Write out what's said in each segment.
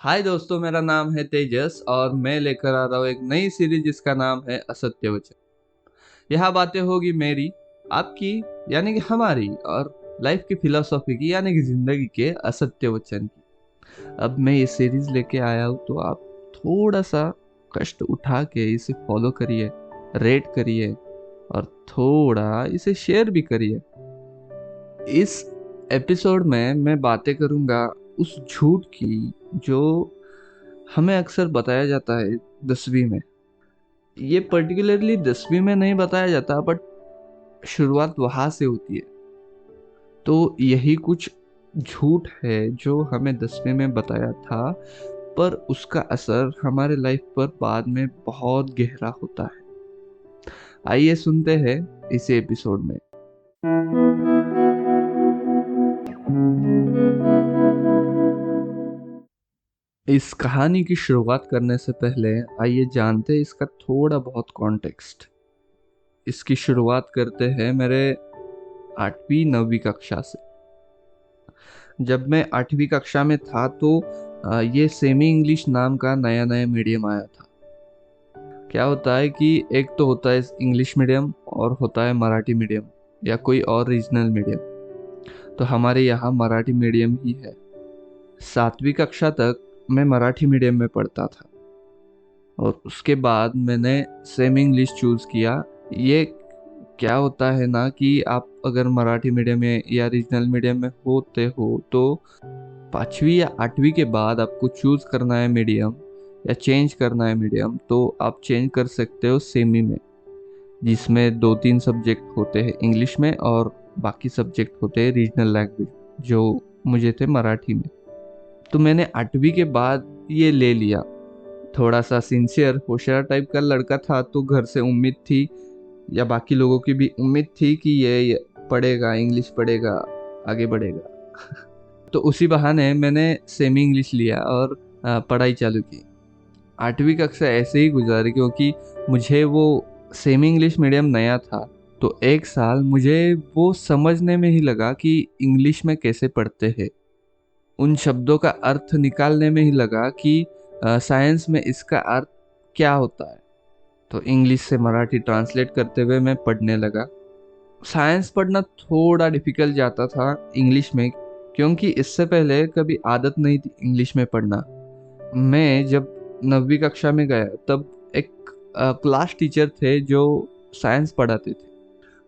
हाय दोस्तों, मेरा नाम है तेजस और मैं लेकर आ रहा हूँ एक नई सीरीज जिसका नाम है असत्य वचन। यहाँ बातें होगी मेरी, आपकी, यानी कि हमारी, और लाइफ की फिलोसॉफी की, यानी कि जिंदगी के असत्य वचन की। अब मैं ये सीरीज लेके आया हूँ तो आप थोड़ा सा कष्ट उठा के इसे फॉलो करिए, रेट करिए और थोड़ा इसे शेयर भी करिए। इस एपिसोड में मैं बातें करूंगा उस झूठ की जो हमें अक्सर बताया जाता है 10वीं में। ये पर्टिकुलरली 10वीं में नहीं बताया जाता, बट शुरुआत वहां से होती है। तो यही कुछ झूठ है जो हमें 10वीं में बताया था, पर उसका असर हमारे लाइफ पर बाद में बहुत गहरा होता है। आइए सुनते हैं इसी एपिसोड में। इस कहानी की शुरुआत करने से पहले आइए जानते हैं इसका थोड़ा बहुत कॉन्टेक्स्ट। इसकी शुरुआत करते हैं मेरे 8वीं 9वीं कक्षा से। जब मैं 8वीं कक्षा में था तो ये सेमी इंग्लिश नाम का नया नया मीडियम आया था। क्या होता है कि एक तो होता है इंग्लिश मीडियम और होता है मराठी मीडियम या कोई और रीजनल मीडियम। तो हमारे यहाँ मराठी मीडियम ही है। 7वीं कक्षा तक मैं मराठी मीडियम में पढ़ता था और उसके बाद मैंने सेमी इंग्लिश चूज किया। ये क्या होता है ना कि आप अगर मराठी मीडियम में या रीजनल मीडियम में होते हो तो 5वीं या 8वीं के बाद आपको चूज करना है मीडियम या चेंज करना है मीडियम, तो आप चेंज कर सकते हो सेमी में, जिसमें 2-3 सब्जेक्ट होते हैं इंग्लिश में और बाकी सब्जेक्ट होते हैं रीजनल लैंग्वेज, जो मुझे थे मराठी में। तो मैंने 8वीं के बाद ये ले लिया। थोड़ा सा सिंसियर होशियार टाइप का लड़का था तो घर से उम्मीद थी, या बाकी लोगों की भी उम्मीद थी कि ये पढ़ेगा, इंग्लिश पढ़ेगा, आगे बढ़ेगा। तो उसी बहाने मैंने सेमी इंग्लिश लिया और पढ़ाई चालू की। 8वीं कक्षा ऐसे ही गुजारी क्योंकि मुझे वो सेमी इंग्लिश मीडियम नया था। तो एक साल मुझे वो समझने में ही लगा कि इंग्लिश में कैसे पढ़ते हैं, उन शब्दों का अर्थ निकालने में ही लगा कि साइंस में इसका अर्थ क्या होता है। तो इंग्लिश से मराठी ट्रांसलेट करते हुए मैं पढ़ने लगा। साइंस पढ़ना थोड़ा डिफिकल्ट जाता था इंग्लिश में, क्योंकि इससे पहले कभी आदत नहीं थी इंग्लिश में पढ़ना। मैं जब 9वीं कक्षा में गया तब एक क्लास टीचर थे जो साइंस पढ़ाते थे।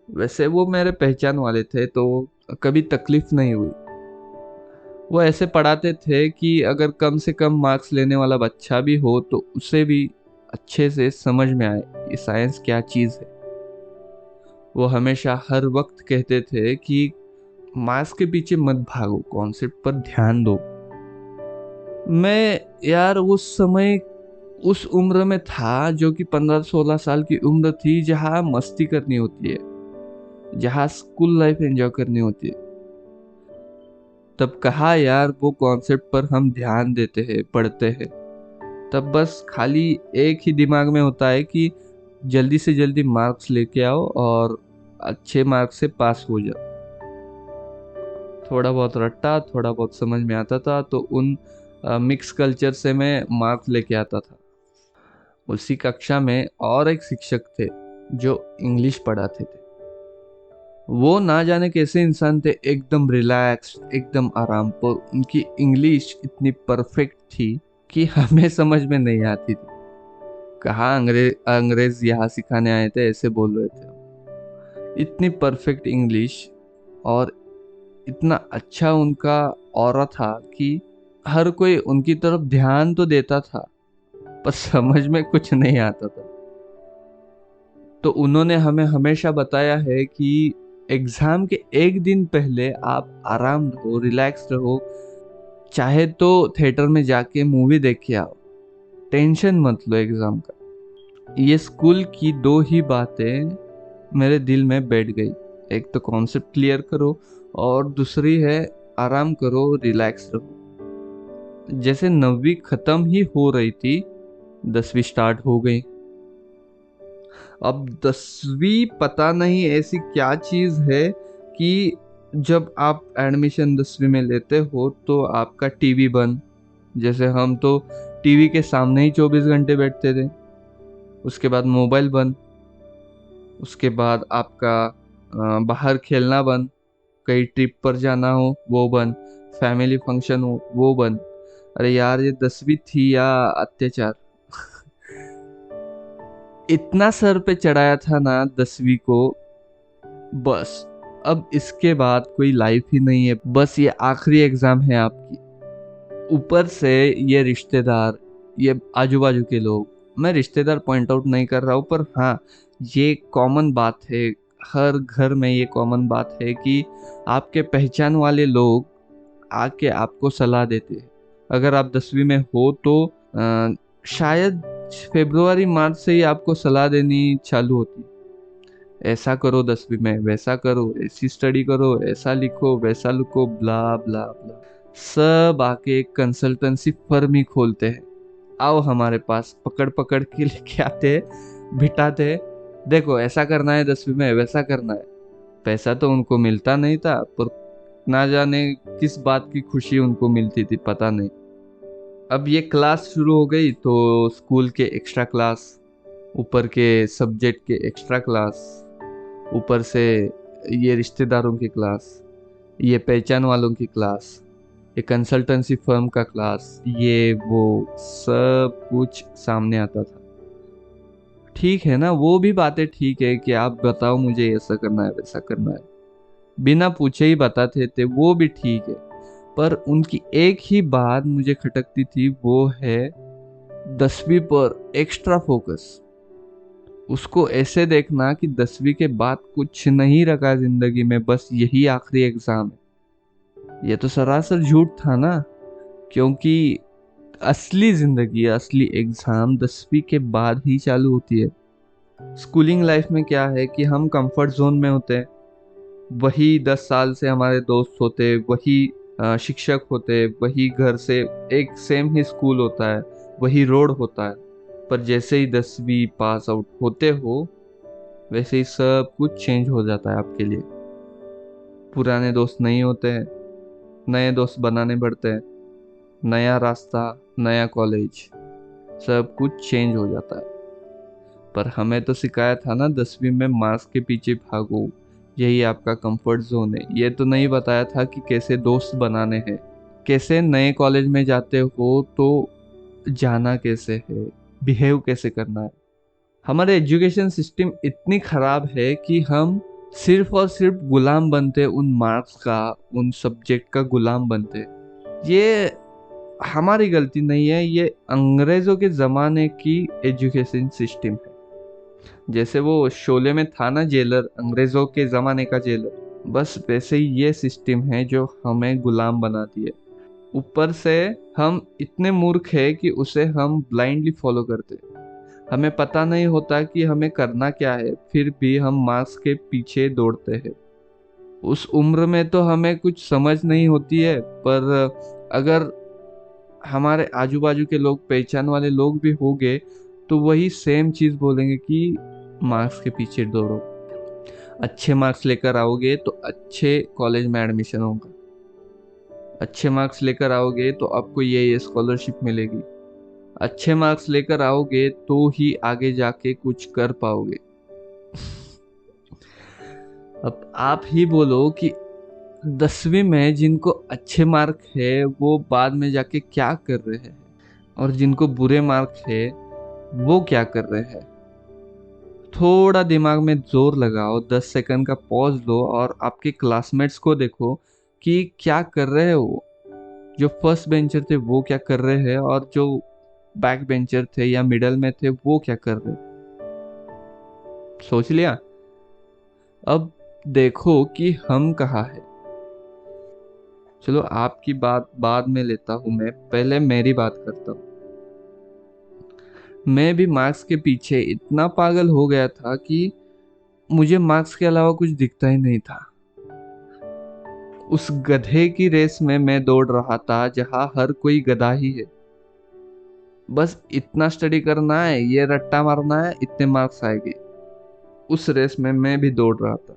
वैसे वो मेरे पहचान वाले थे तो कभी तकलीफ नहीं हुई। वो ऐसे पढ़ाते थे कि अगर कम से कम मार्क्स लेने वाला बच्चा भी हो तो उसे भी अच्छे से समझ में आए कि साइंस क्या चीज़ है। वो हमेशा हर वक्त कहते थे कि मार्क्स के पीछे मत भागो, कॉन्सेप्ट पर ध्यान दो। मैं यार उस समय उस उम्र में था जो कि 15-16 साल की उम्र थी, जहाँ मस्ती करनी होती है, जहाँ स्कूल लाइफ एंजॉय करनी होती है। तब कहाँ यार वो कॉन्सेप्ट पर हम ध्यान देते हैं, पढ़ते हैं। तब बस खाली एक ही दिमाग में होता है कि जल्दी से जल्दी मार्क्स लेके आओ और अच्छे मार्क्स से पास हो जाओ। थोड़ा बहुत रट्टा, थोड़ा बहुत समझ में आता था तो उन मिक्स कल्चर से मैं मार्क्स लेके आता था। उसी कक्षा में और एक शिक्षक थे जो इंग्लिश पढ़ाते थे। वो ना जाने कैसे इंसान थे, एकदम रिलैक्स, एकदम आराम, पर उनकी इंग्लिश इतनी परफेक्ट थी कि हमें समझ में नहीं आती थी। कहाँ अंग्रेज यहाँ सिखाने आए थे ऐसे बोल रहे थे। इतनी परफेक्ट इंग्लिश और इतना अच्छा उनका ऑरा था कि हर कोई उनकी तरफ ध्यान तो देता था पर समझ में कुछ नहीं आता था। तो उन्होंने हमें हमेशा बताया है कि एग्जाम के एक दिन पहले आप आराम रहो, रिलैक्स रहो, चाहे तो थिएटर में जाके मूवी देख के आओ, टेंशन मत लो एग्जाम का। ये स्कूल की दो ही बातें मेरे दिल में बैठ गई। एक तो कॉन्सेप्ट क्लियर करो और दूसरी है आराम करो, रिलैक्स रहो। जैसे 9वीं खत्म ही हो रही थी, 10वीं स्टार्ट हो गई। अब 10वीं पता नहीं ऐसी क्या चीज है कि जब आप एडमिशन 10वीं में लेते हो तो आपका टीवी बंद, जैसे हम तो टीवी के सामने ही 24 घंटे बैठते थे, उसके बाद मोबाइल बंद, उसके बाद आपका बाहर खेलना बंद, कहीं ट्रिप पर जाना हो वो बंद, फैमिली फंक्शन हो वो बंद। अरे यार, ये 10वीं थी या अत्याचार। इतना सर पे चढ़ाया था ना 10वीं को, बस अब इसके बाद कोई लाइफ ही नहीं है, बस ये आखिरी एग्जाम है आपकी। ऊपर से ये रिश्तेदार, ये आजू बाजू के लोग, मैं रिश्तेदार पॉइंट आउट नहीं कर रहा हूँ, पर हाँ, ये कॉमन बात है, हर घर में ये कॉमन बात है कि आपके पहचान वाले लोग आके आपको सलाह देते हैं। अगर आप 10वीं में हो तो शायद फरवरी मार्च से ही आपको सलाह देनी चालू होती है। ऐसा करो 10वीं में, वैसा करो, ऐसी स्टडी करो, ऐसा लिखो, वैसा लिखो, ब्ला ब्ला ब्ला। सब आके एक कंसल्टेंसी फर्म ही खोलते हैं। आओ हमारे पास, पकड़ पकड़ के लेके आते, बिठाते, देखो ऐसा करना है 10वीं में, वैसा करना है। पैसा तो उनको मिलता नहीं था, पर ना जाने किस बात की खुशी उनको मिलती थी, पता नहीं। अब ये क्लास शुरू हो गई तो स्कूल के एक्स्ट्रा क्लास, ऊपर के सब्जेक्ट के एक्स्ट्रा क्लास, ऊपर से ये रिश्तेदारों की क्लास, ये पहचान वालों की क्लास, ये कंसल्टेंसी फर्म का क्लास, ये वो सब कुछ सामने आता था। ठीक है ना, वो भी बातें ठीक है कि आप बताओ मुझे ऐसा करना है, वैसा करना है, बिना पूछे ही बताते थे, वो भी ठीक है। पर उनकी एक ही बात मुझे खटकती थी, वो है 10वीं पर एक्स्ट्रा फोकस। उसको ऐसे देखना कि 10वीं के बाद कुछ नहीं रखा जिंदगी में, बस यही आखिरी एग्जाम है। ये तो सरासर झूठ था ना, क्योंकि असली जिंदगी, असली एग्जाम 10वीं के बाद ही चालू होती है। स्कूलिंग लाइफ में क्या है कि हम कंफर्ट जोन में होते हैं, वही 10 साल से हमारे दोस्त होते, वही शिक्षक होते, वही घर से एक सेम ही स्कूल होता है, वही रोड होता है। पर जैसे ही 10वीं पास आउट होते हो, वैसे ही सब कुछ चेंज हो जाता है आपके लिए। पुराने दोस्त नहीं होते हैं, नए दोस्त बनाने पड़ते हैं, नया रास्ता, नया कॉलेज, सब कुछ चेंज हो जाता है। पर हमें तो सिखाया था ना 10वीं में मार्क्स के पीछे भागो, यही आपका कंफर्ट जोन है। ये तो नहीं बताया था कि कैसे दोस्त बनाने हैं, कैसे नए कॉलेज में जाते हो तो जाना कैसे है, बिहेव कैसे करना है। हमारे एजुकेशन सिस्टम इतनी खराब है कि हम सिर्फ और सिर्फ गुलाम बनते, उन मार्क्स का, उन सब्जेक्ट का गुलाम बनते। ये हमारी गलती नहीं है, ये अंग्रेजों के जमाने की एजुकेशन सिस्टम है। जैसे वो शोले में था ना जेलर, अंग्रेजों के जमाने का जेलर, बस वैसे ही ये सिस्टम है जो हमें गुलाम बनाती है। ऊपर से हम इतने मूर्ख है कि उसे हम ब्लाइंडली फॉलो करते हैं। हमें पता नहीं होता कि हमें करना क्या है, फिर भी हम मार्क्स के पीछे दौड़ते हैं। उस उम्र में तो हमें कुछ समझ नहीं होती है, पर अगर हमारे आजू बाजू के लोग, पहचान वाले लोग भी होंगे, तो वही सेम चीज बोलेंगे कि मार्क्स के पीछे दौड़ो, अच्छे मार्क्स लेकर आओगे तो अच्छे कॉलेज में एडमिशन होगा, अच्छे मार्क्स लेकर आओगे तो आपको ये स्कॉलरशिप मिलेगी, अच्छे मार्क्स लेकर आओगे तो ही आगे जाके कुछ कर पाओगे। अब आप ही बोलो कि 10वीं में जिनको अच्छे मार्क है वो बाद में जाके क्या कर रहे हैं, और जिनको बुरे मार्क है वो क्या कर रहे हैं। थोड़ा दिमाग में जोर लगाओ, 10 सेकंड का पॉज लो और आपके क्लासमेट्स को देखो कि क्या कर रहे हैं वो। जो फर्स्ट बेंचर थे वो क्या कर रहे हैं, और जो बैक बेंचर थे या मिडल में थे वो क्या कर रहे हैं। सोच लिया? अब देखो कि हम कहाँ है। चलो आपकी बात बाद में लेता हूँ, मैं पहले मेरी बात करता हूँ। मैं भी मार्क्स के पीछे इतना पागल हो गया था कि मुझे मार्क्स के अलावा कुछ दिखता ही नहीं था। उस गधे की रेस में मैं दौड़ रहा था जहां हर कोई गधा ही है। बस इतना स्टडी करना है, ये रट्टा मारना है, इतने मार्क्स आएंगे। उस रेस में मैं भी दौड़ रहा था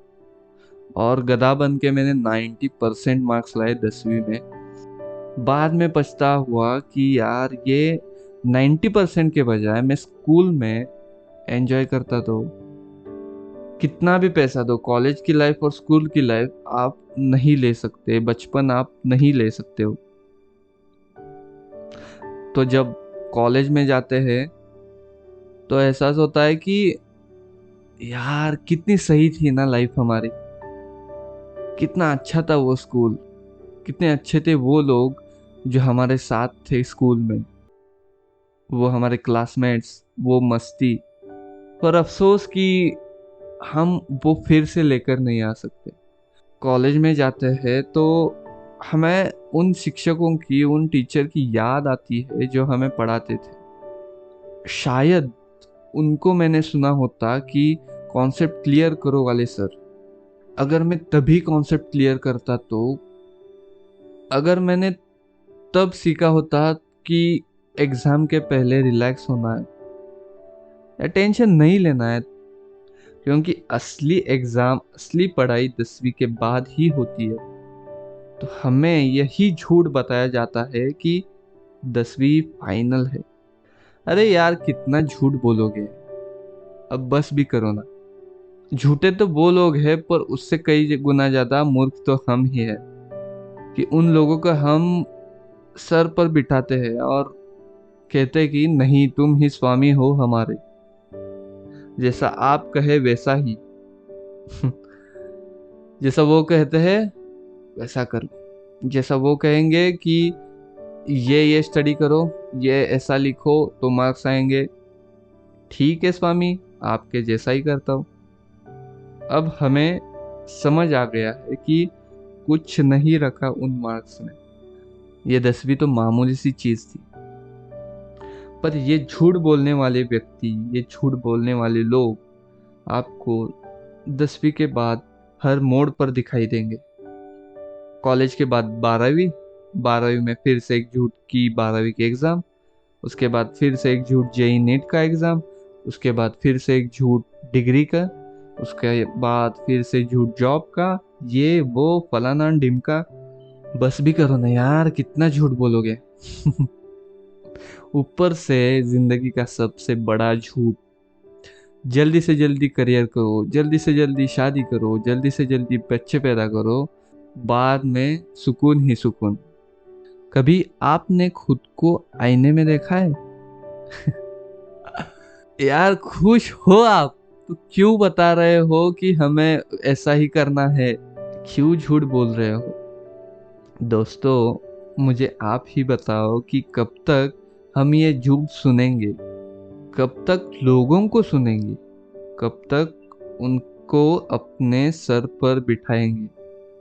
और गधा बन के मैंने 90% मार्क्स लाए 10वीं में। बाद में पछता हुआ कि यार ये 90% के बजाय मैं स्कूल में एंजॉय करता तो। कितना भी पैसा दो, कॉलेज की लाइफ और स्कूल की लाइफ आप नहीं ले सकते, बचपन आप नहीं ले सकते हो। तो जब कॉलेज में जाते हैं तो एहसास होता है कि यार कितनी सही थी ना लाइफ हमारी, कितना अच्छा था वो स्कूल, कितने अच्छे थे वो लोग जो हमारे साथ थे स्कूल में, वो हमारे क्लासमेट्स, वो मस्ती। पर अफसोस कि हम वो फिर से लेकर नहीं आ सकते। कॉलेज में जाते हैं तो हमें उन शिक्षकों की, उन टीचर की याद आती है जो हमें पढ़ाते थे। शायद उनको मैंने सुना होता कि कॉन्सेप्ट क्लियर करो वाले सर। अगर मैं तभी कॉन्सेप्ट क्लियर करता तो, अगर मैंने तब सीखा होता कि एग्जाम के पहले रिलैक्स होना है या टेंशन नहीं लेना है, क्योंकि असली एग्जाम, असली पढ़ाई 10वीं के बाद ही होती है। तो हमें यही झूठ बताया जाता है कि 10वीं फाइनल है। अरे यार कितना झूठ बोलोगे, अब बस भी करो ना। झूठे तो वो लोग हैं, पर उससे कई गुना ज्यादा मूर्ख तो हम ही है कि उन लोगों को हम सर पर बिठाते हैं और कहते हैं कि नहीं, तुम ही स्वामी हो हमारे, जैसा आप कहे वैसा ही। जैसा वो कहते हैं वैसा करो, जैसा वो कहेंगे कि ये स्टडी करो, ये ऐसा लिखो तो मार्क्स आएंगे, ठीक है स्वामी, आपके जैसा ही करता हूँ। अब हमें समझ आ गया है कि कुछ नहीं रखा उन मार्क्स में, ये 10वीं तो मामूली सी चीज थी। पर ये झूठ बोलने वाले व्यक्ति, ये झूठ बोलने वाले लोग आपको 10वीं के बाद हर मोड़ पर दिखाई देंगे। कॉलेज के बाद 12वीं, 12वीं में फिर से एक झूठ की 12वीं की एग्जाम, उसके बाद फिर से एक झूठ जेई नीट का एग्जाम, उसके बाद फिर से एक झूठ डिग्री का, उसके बाद फिर से झूठ जॉब का, ये वो फलाना ढिमका। बस भी करो ना यार, कितना झूठ बोलोगे। ऊपर से जिंदगी का सबसे बड़ा झूठ, जल्दी से जल्दी करियर करो, जल्दी से जल्दी शादी करो, जल्दी से जल्दी बच्चे पैदा करो, बाद में सुकून ही सुकून। कभी आपने खुद को आईने में देखा है? यार खुश हो आप तो क्यों बता रहे हो कि हमें ऐसा ही करना है? क्यों झूठ बोल रहे हो? दोस्तों मुझे आप ही बताओ कि कब तक हम ये झूठ सुनेंगे, कब तक लोगों को सुनेंगे, कब तक उनको अपने सर पर बिठाएंगे?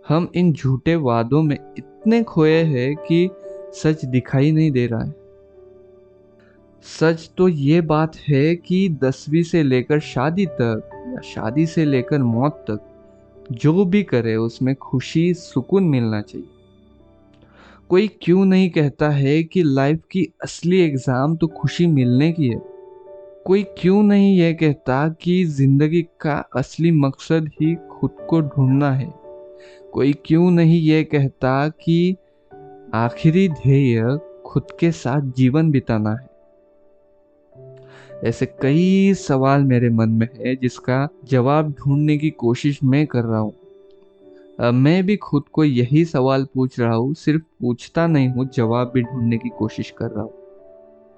हम इन झूठे वादों में इतने खोए हैं कि सच दिखाई नहीं दे रहा है। सच तो ये बात है कि 10वीं से लेकर शादी तक, या शादी से लेकर मौत तक, जो भी करे उसमें खुशी सुकून मिलना चाहिए। कोई क्यों नहीं कहता है कि लाइफ की असली एग्जाम तो खुशी मिलने की है? कोई क्यों नहीं ये कहता कि जिंदगी का असली मकसद ही खुद को ढूंढना है? कोई क्यों नहीं ये कहता कि आखिरी ध्येय खुद के साथ जीवन बिताना है? ऐसे कई सवाल मेरे मन में है जिसका जवाब ढूंढने की कोशिश मैं कर रहा हूँ। मैं भी खुद को यही सवाल पूछ रहा हूँ, सिर्फ पूछता नहीं हूँ, जवाब भी ढूंढने की कोशिश कर रहा हूँ।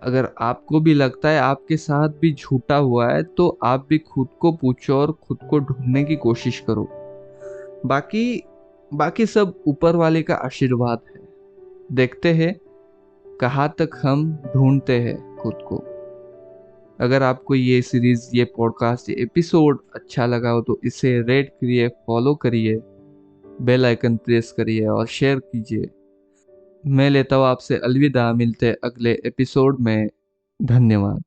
अगर आपको भी लगता है आपके साथ भी झूठा हुआ है तो आप भी खुद को पूछो और खुद को ढूंढने की कोशिश करो। बाकी बाकी सब ऊपर वाले का आशीर्वाद है। देखते हैं कहाँ तक हम ढूंढते हैं खुद को। अगर आपको ये सीरीज, ये पॉडकास्ट, ये एपिसोड अच्छा लगा हो तो इसे रेट करिए, फॉलो करिए, बेल आइकन प्रेस करिए और शेयर कीजिए। मैं लेता हूँ आपसे अलविदा, मिलते अगले एपिसोड में। धन्यवाद।